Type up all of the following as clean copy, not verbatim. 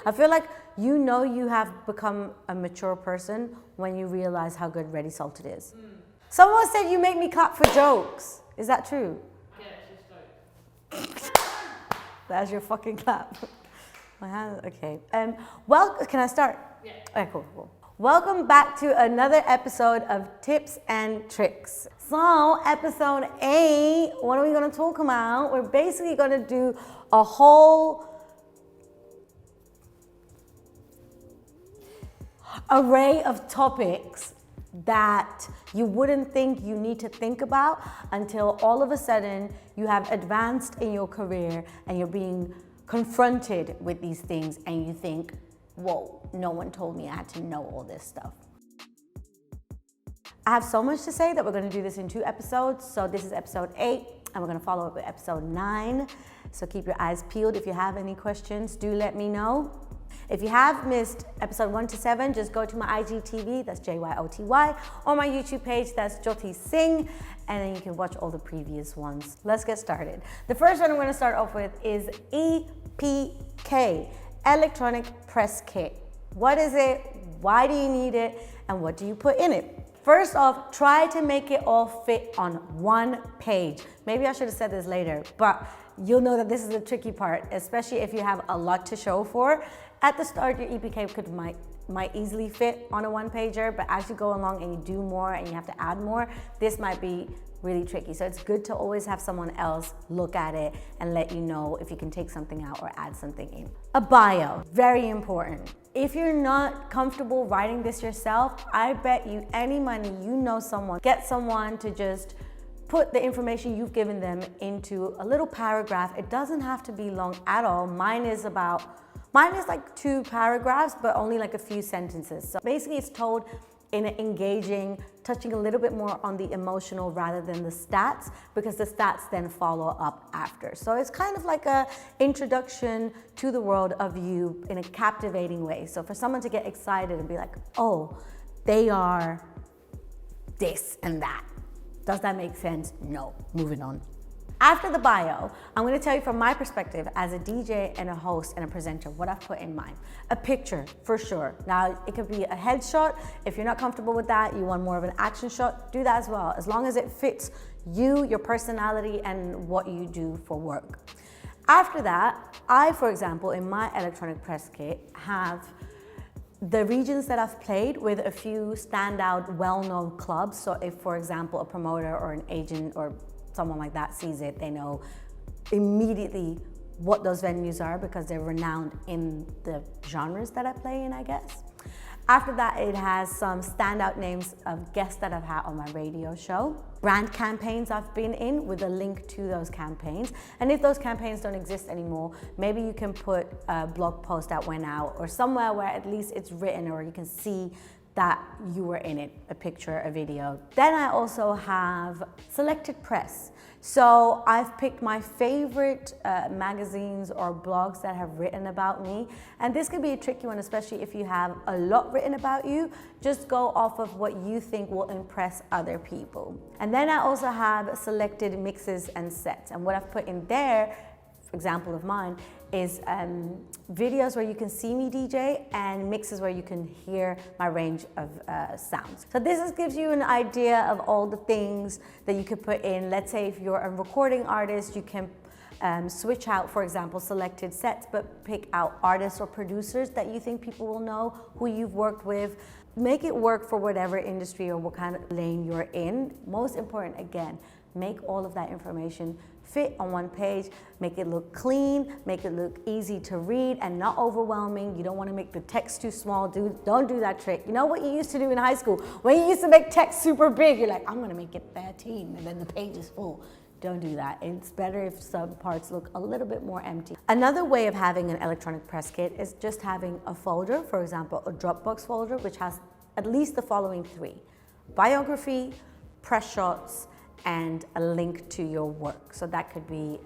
I feel like you know you have become a mature person when you realize how good Ready Salted is. Someone said you make me clap for jokes. Is that true? Yeah, it's just That's your fucking clap. My hand, okay. Well, can I start? Yeah. Okay, cool. Welcome back to another episode of Tips and Tricks. So, episode 8, what are we going to talk about? We're basically going to do a whole array of topics that you wouldn't think you need to think about until all of a sudden you have advanced in your career and you're being confronted with these things and you think, whoa, no one told me I had to know all this stuff. I have so much to say that we're going to do this in 2 episodes. So this is episode 8 and we're going to follow up with episode 9. So keep your eyes peeled. If you have any questions, do let me know. If you have missed episode 1 to 7, just go to my IGTV, that's JYOTY, or my YouTube page, that's JYOTY'S Sing, and then you can watch all the previous ones. Let's get started. The first one I'm going to start off with is EPK, Electronic Press Kit. What is it? Why do you need it? And what do you put in it? First off, try to make it all fit on one page. Maybe I should have said this later, but you'll know that this is the tricky part, especially if you have a lot to show for. At the start, your EPK might easily fit on a one-pager, but as you go along and you do more and you have to add more, this might be really tricky. So it's good to always have someone else look at it and let you know if you can take something out or add something in. A bio, very important. If you're not comfortable writing this yourself, I bet you any money you know someone, get someone to just put the information you've given them into a little paragraph. It doesn't have to be long at all. Mine is like 2 paragraphs, but only like a few sentences. So basically it's told in an engaging, touching a little bit more on the emotional rather than the stats, because the stats then follow up after. So it's kind of like a introduction to the world of you in a captivating way. So for someone to get excited and be like, oh, they are this and that. Does that make sense? No. Moving on. After the bio, I'm going to tell you from my perspective as a DJ and a host and a presenter what I've put in mind. A picture, for sure. Now, it could be a headshot. If you're not comfortable with that, you want more of an action shot, do that as well, as long as it fits you, your personality, and what you do for work. After that, I, for example, in my electronic press kit, have the regions that I've played with a few standout, well-known clubs. So if, for example, a promoter or an agent or someone like that sees it, they know immediately what those venues are because they're renowned in the genres that I play in, I guess. After that, it has some standout names of guests that I've had on my radio show, brand campaigns I've been in with a link to those campaigns. And if those campaigns don't exist anymore, maybe you can put a blog post that went out or somewhere where at least it's written or you can see that you were in it, a picture, a video. Then I also have selected press. So I've picked my favorite magazines or blogs that have written about me. And this could be a tricky one, especially if you have a lot written about you. Just go off of what you think will impress other people. And then I also have selected mixes and sets. And what I've put in there, for example of mine, is videos where you can see me DJ and mixes where you can hear my range of sounds. So this gives you an idea of all the things that you could put in. Let's say if you're a recording artist, you can switch out, for example, selected sets, but pick out artists or producers that you think people will know, who you've worked with. Make it work for whatever industry or what kind of lane you're in. Most important, again, make all of that information fit on one page, make it look clean, make it look easy to read and not overwhelming. You don't want to make the text too small. Don't do that trick. You know what you used to do in high school? When you used to make text super big, you're like, I'm going to make it 13 and then the page is full. Don't do that. It's better if some parts look a little bit more empty. Another way of having an electronic press kit is just having a folder, for example, a Dropbox folder, which has at least the following 3: biography, press shots, and a link to your work. So that could be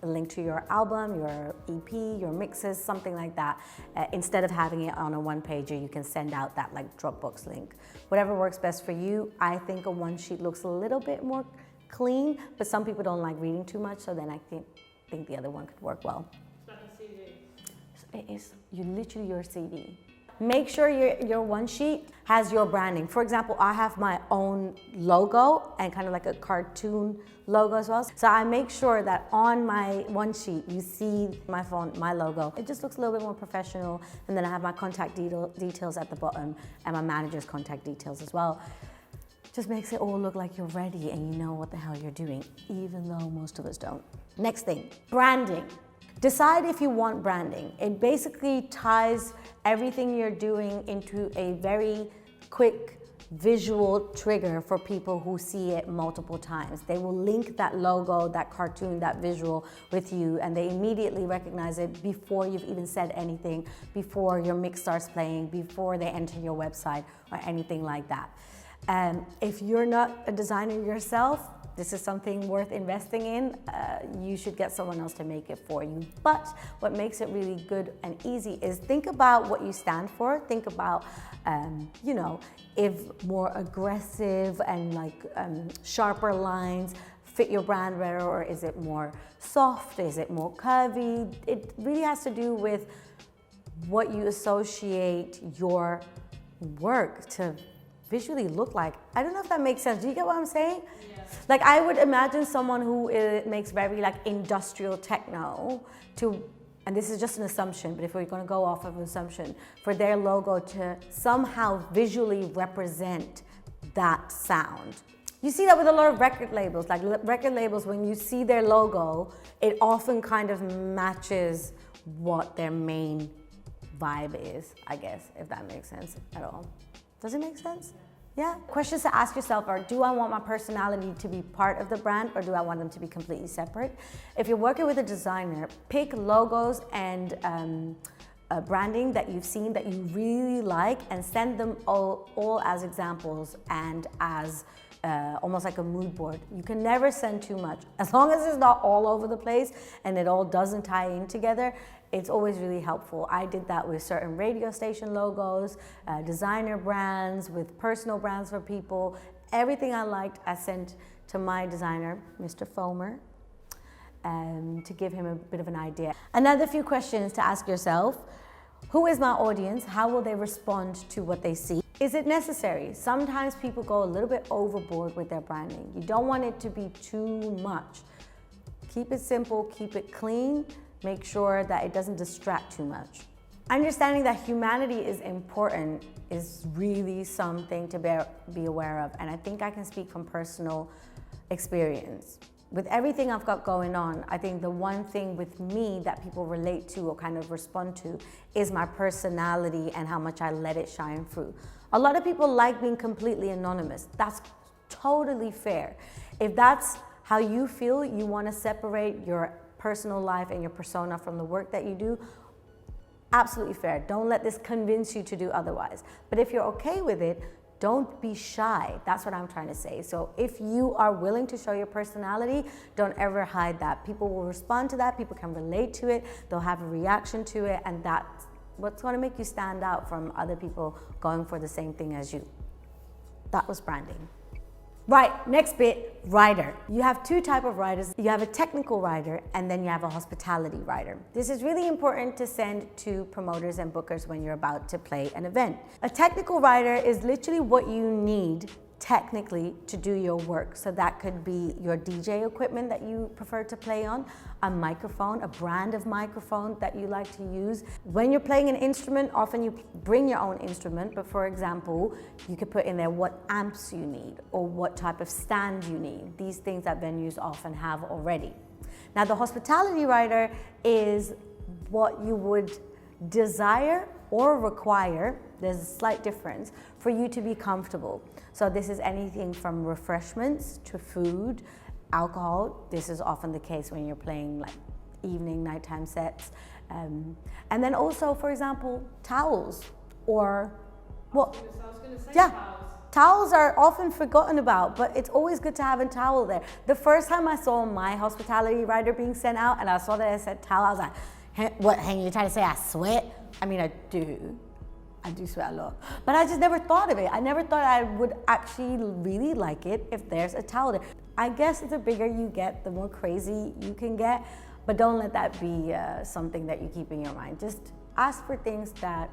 a link to your album, your EP, your mixes, something like that. Instead of having it on a one-pager, you can send out that like Dropbox link. Whatever works best for you. I think a one sheet looks a little bit more clean, but some people don't like reading too much, so then I think the other one could work well. It's like a CD. you literally your CV. Make sure your one sheet has your branding. For example, I have my own logo and kind of like a cartoon logo as well. So I make sure that on my one sheet, you see my font, my logo. It just looks a little bit more professional. And then I have my contact details at the bottom and my manager's contact details as well. Just makes it all look like you're ready and you know what the hell you're doing, even though most of us don't. Next thing, branding. Decide if you want branding. It basically ties everything you're doing into a very quick visual trigger for people who see it multiple times. They will link that logo, that cartoon, that visual with you, and they immediately recognize it before you've even said anything, before your mix starts playing, before they enter your website or anything like that. If you're not a designer yourself, this is something worth investing in. You should get someone else to make it for you. But what makes it really good and easy is think about what you stand for. Think about, you know, if more aggressive and like sharper lines fit your brand better, or is it more soft? Is it more curvy? It really has to do with what you associate your work to visually look like. I don't know if that makes sense. Do you get what I'm saying? Yeah. Like I would imagine someone who makes very like industrial techno to, and this is just an assumption, but if we're going to go off of an assumption, for their logo to somehow visually represent that sound. You see that with a lot of record labels. Like record labels, when you see their logo, it often kind of matches what their main vibe is, I guess, if that makes sense at all. Does it make sense? Yeah. Questions to ask yourself are, do I want my personality to be part of the brand, or do I want them to be completely separate? If you're working with a designer, pick logos and branding that you've seen that you really like and send them all as examples and as almost like a mood board. You can never send too much. As long as it's not all over the place and it all doesn't tie in together, it's always really helpful. I did that with certain radio station logos, designer brands, with personal brands for people. Everything I liked, I sent to my designer, Mr. Fomer, to give him a bit of an idea. Another few questions to ask yourself. Who is my audience? How will they respond to what they see? Is it necessary? Sometimes people go a little bit overboard with their branding. You don't want it to be too much. Keep it simple, keep it clean. Make sure that it doesn't distract too much. Understanding that humanity is important is really something to be aware of. And I think I can speak from personal experience. With everything I've got going on, I think the one thing with me that people relate to or kind of respond to is my personality and how much I let it shine through. A lot of people like being completely anonymous. That's totally fair. If that's how you feel, you want to separate your personal life and your persona from the work that you do, absolutely fair. Don't let this convince you to do otherwise. But if you're okay with it, don't be shy. That's what I'm trying to say. So if you are willing to show your personality, don't ever hide that. People will respond to that. People can relate to it. They'll have a reaction to it. And that's what's going to make you stand out from other people going for the same thing as you. That was branding. Right, next bit, writer. You have two types of writers. You have a technical writer and then you have a hospitality writer. This is really important to send to promoters and bookers when you're about to play an event. A technical writer is literally what you need technically to do your work. So that could be your DJ equipment that you prefer to play on, a microphone, a brand of microphone that you like to use. When you're playing an instrument, often you bring your own instrument, but for example, you could put in there what amps you need or what type of stand you need. These things that venues often have already. Now the hospitality writer is what you would desire or require, there's a slight difference, for you to be comfortable. So this is anything from refreshments to food, alcohol. This is often the case when you're playing like evening, nighttime sets. And then also, for example, towels or what? I was going to say yeah. towels. Towels are often forgotten about, but it's always good to have a towel there. The first time I saw my hospitality writer being sent out and I saw that it said towel, I was like, hey, what, hang, you trying to say I sweat? I mean, I do sweat a lot, but I just never thought of it. I never thought I would actually really like it if there's a towel there. I guess the bigger you get, the more crazy you can get, but don't let that be something that you keep in your mind. Just Ask for things that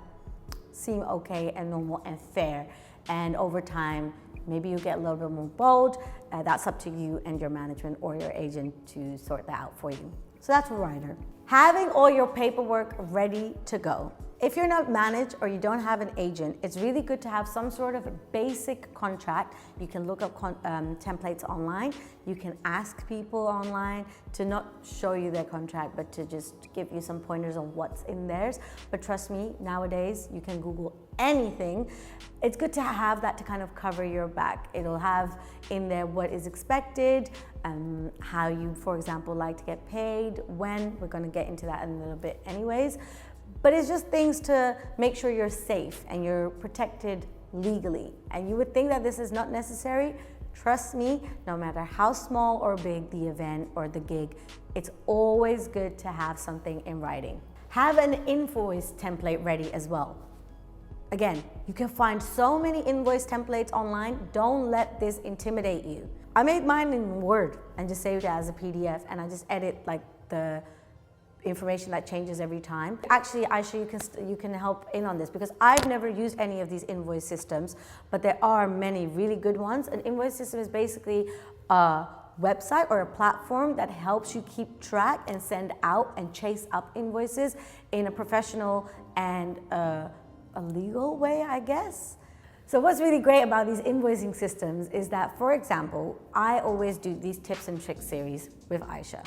seem okay and normal and fair. And over time, maybe you get a little bit more bold. That's up to you and your management or your agent to sort that out for you. So that's a writer. Having all your paperwork ready to go. If you're not managed or you don't have an agent, it's really good to have some sort of basic contract. You can look up templates online. You can ask people online to not show you their contract, but to just give you some pointers on what's in theirs. But trust me, nowadays you can Google anything. It's good to have that to kind of cover your back. It'll have in there what is expected, how you, for example, like to get paid, when. We're going to get into that in a little bit anyways. But it's just things to make sure you're safe and you're protected legally. And you would think that this is not necessary. Trust me, no matter how small or big the event or the gig, it's always good to have something in writing. Have an invoice template ready as well. Again, you can find so many invoice templates online. Don't let this intimidate you. I made mine in Word and just saved it as a PDF, and I just edit like the information that changes every time. Actually, Aisha, you can help in on this because I've never used any of these invoice systems, but there are many really good ones. An invoice system is basically a website or a platform that helps you keep track and send out and chase up invoices in a professional and a legal way, I guess. So what's really great about these invoicing systems is that, for example, I always do these tips and tricks series with Aisha.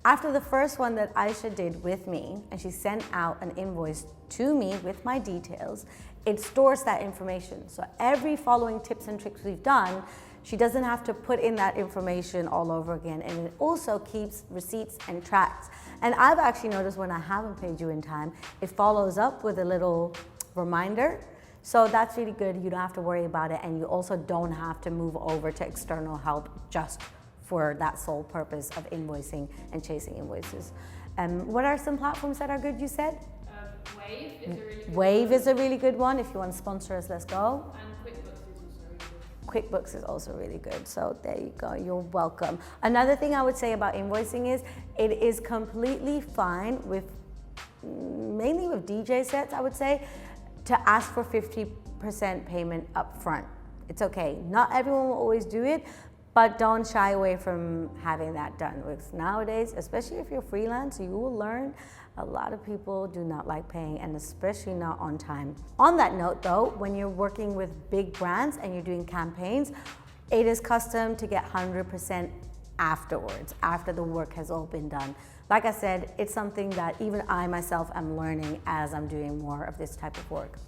After the first one that Aisha did with me, and she sent out an invoice to me with my details, it stores that information. So every following tips and tricks we've done, she doesn't have to put in that information all over again. And it also keeps receipts and tracks. And I've actually noticed when I haven't paid you in time, it follows up with a little reminder. So that's really good. You don't have to worry about it. And you also don't have to move over to external help just for that sole purpose of invoicing and chasing invoices. What are some platforms that are good, you said? Wave is a really good Wave one. is a really good one. If you want to sponsor us, let's go. And QuickBooks is also really good. QuickBooks is also really good. So there you go, you're welcome. Another thing I would say about invoicing is it is completely fine with, mainly with DJ sets, I would say, to ask for 50% payment up front. It's okay. Not everyone will always do it, but don't shy away from having that done. Because nowadays, especially if you're freelance, you will learn a lot of people do not like paying, and especially not on time. On that note though, when you're working with big brands and you're doing campaigns, it is custom to get 100% afterwards, after the work has all been done. Like I said, it's something that even I myself am learning as I'm doing more of this type of work.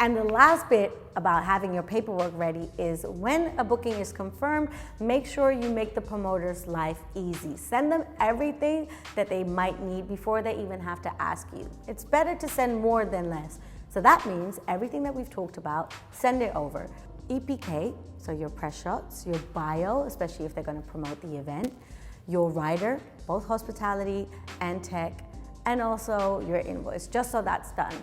And the last bit about having your paperwork ready is when a booking is confirmed, make sure you make the promoter's life easy. Send them everything that they might need before they even have to ask you. It's better to send more than less. So that means everything that we've talked about, send it over. EPK, so your press shots, your bio, especially if they're going to promote the event, your rider, both hospitality and tech, and also your invoice, just so that's done.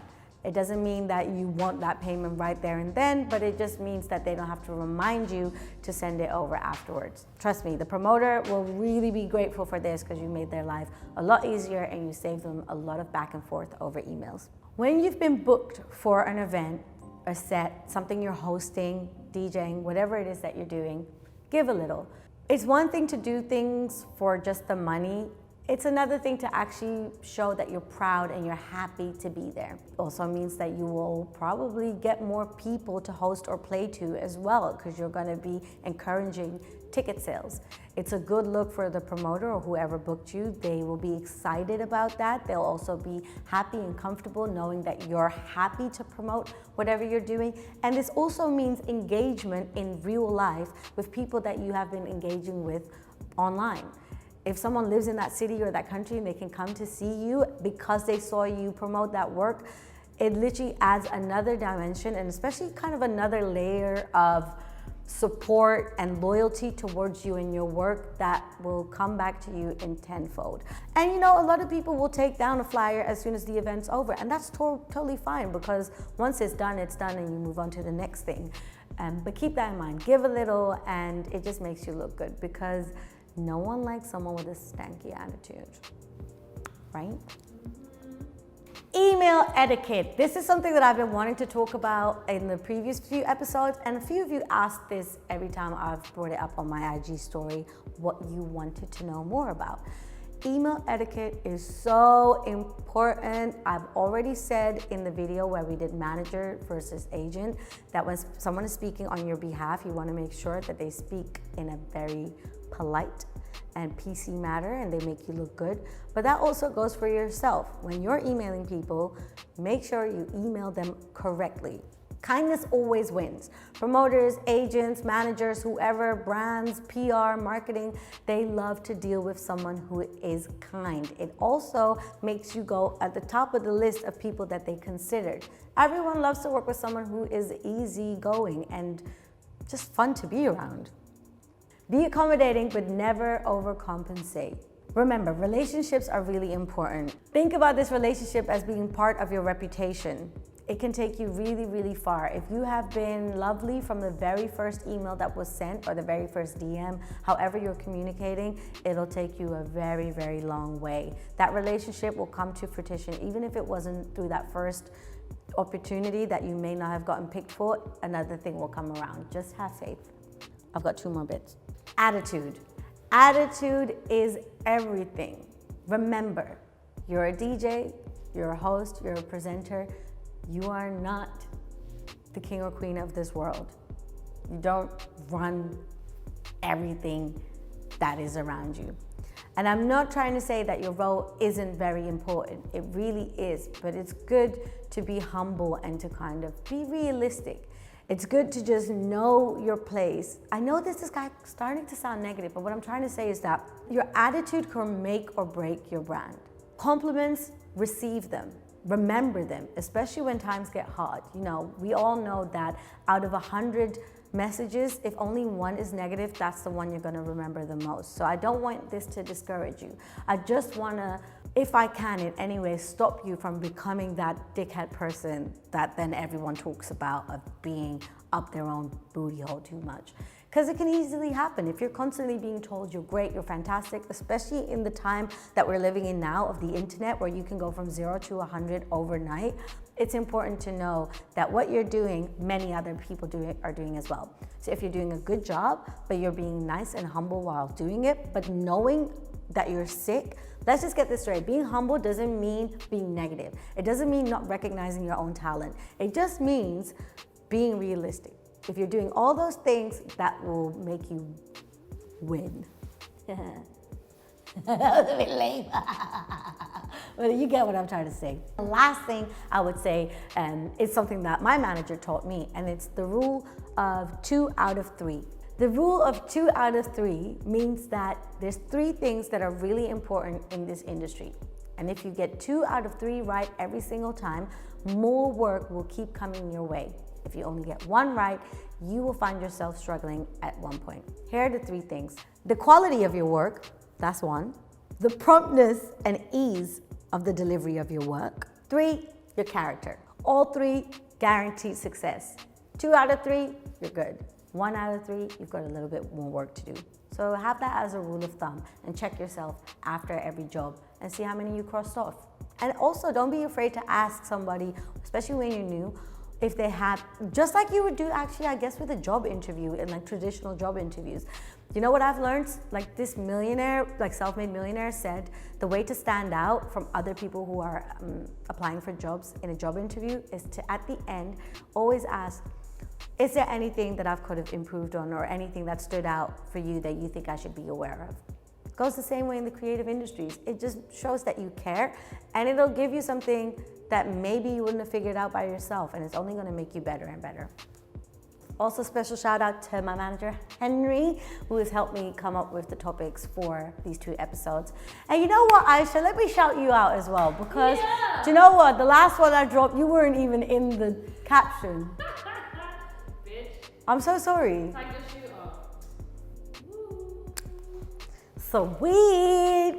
It doesn't mean that you want that payment right there and then, but it just means that they don't have to remind you to send it over afterwards. Trust me, the promoter will really be grateful for this because you made their life a lot easier and you saved them a lot of back and forth over emails. When you've been booked for an event, a set, something you're hosting, DJing, whatever it is that you're doing, give a little. It's one thing to do things for just the money. It's another thing to actually show that you're proud and you're happy to be there. Also means that you will probably get more people to host or play to as well, because you're going to be encouraging ticket sales. It's a good look for the promoter or whoever booked you. They will be excited about that. They'll also be happy and comfortable knowing that you're happy to promote whatever you're doing. And this also means engagement in real life with people that you have been engaging with online. If someone lives in that city or that country and they can come to see you because they saw you promote that work, it literally adds another dimension and especially kind of another layer of support and loyalty towards you and your work that will come back to you in tenfold. And you know, a lot of people will take down a flyer as soon as the event's over, and that's totally fine, because once it's done and you move on to the next thing. But keep that in mind, give a little, and it just makes you look good, because no one likes someone with a stanky attitude, right? Email etiquette. This is something that I've been wanting to talk about in the previous few episodes, and a few of you asked this every time I've brought it up on my IG story, what you wanted to know more about. Email etiquette is so important. I've already said in the video where we did manager versus agent that when someone is speaking on your behalf, you want to make sure that they speak in a very polite and PC manner and they make you look good. But that also goes for yourself. When you're emailing people, make sure you email them correctly. Kindness always wins. Promoters, agents, managers, whoever, brands, PR, marketing, they love to deal with someone who is kind. It also makes you go at the top of the list of people that they considered. Everyone loves to work with someone who is easygoing and just fun to be around. Be accommodating, but never overcompensate. Remember, relationships are really important. Think about this relationship as being part of your reputation. It can take you really, really far. If you have been lovely from the very first email that was sent or the very first DM, however you're communicating, it'll take you a very, very long way. That relationship will come to fruition, even if it wasn't through that first opportunity that you may not have gotten picked for, another thing will come around. Just have faith. I've got 2 more bits. Attitude. Attitude is everything. Remember, you're a DJ, you're a host, you're a presenter. You are not the king or queen of this world. You don't run everything that is around you. And I'm not trying to say that your role isn't very important. It really is, but it's good to be humble and to kind of be realistic. It's good to just know your place. I know this is starting to sound negative, but what I'm trying to say is that your attitude can make or break your brand. Compliments, receive them. Remember them, especially when times get hard. You know, we all know that out of 100 messages, if only one is negative, that's the one you're gonna remember the most. So I don't want this to discourage you. I just wanna, if I can in any way, stop you from becoming that dickhead person that then everyone talks about of being up their own booty hole too much. Because it can easily happen. If you're constantly being told you're great, you're fantastic, especially in the time that we're living in now of the internet where you can go from 0 to 100 overnight, it's important to know that what you're doing, many other people are doing as well. So if you're doing a good job, but you're being nice and humble while doing it, but knowing that you're sick, let's just get this straight. Being humble doesn't mean being negative. It doesn't mean not recognizing your own talent. It just means being realistic. If you're doing all those things, that will make you win. That was a bit lame. But you get what I'm trying to say. The last thing I would say is something that my manager taught me, and it's the rule of 2 out of 3. The rule of 2 out of 3 means that there's 3 things that are really important in this industry. And if you get 2 out of 3 right every single time, more work will keep coming your way. If you only get 1 right, you will find yourself struggling at one point. Here are the 3 things. The quality of your work, that's 1. The promptness and ease of the delivery of your work. 3, your character. All 3 guaranteed success. 2 out of 3, you're good. 1 out of 3, you've got a little bit more work to do. So have that as a rule of thumb and check yourself after every job and see how many you crossed off. And also don't be afraid to ask somebody, especially when you're new, if they have, just like you would do actually, I guess, with a job interview and like traditional job interviews. You know what I've learned? Like this millionaire, like self-made millionaire said, the way to stand out from other people who are applying for jobs in a job interview is to, at the end, always ask, is there anything that I've could have improved on or anything that stood out for you that you think I should be aware of? It goes the same way in the creative industries. It just shows that you care and it'll give you something that maybe you wouldn't have figured out by yourself, and it's only gonna make you better and better. Also, special shout out to my manager, Henry, who has helped me come up with the topics for these 2 episodes. And you know what, Aisha, let me shout you out as well, because do you know what? The last one I dropped, you weren't even in the caption. Bitch. I'm so sorry. Take your shoe off. Woo. Sweet.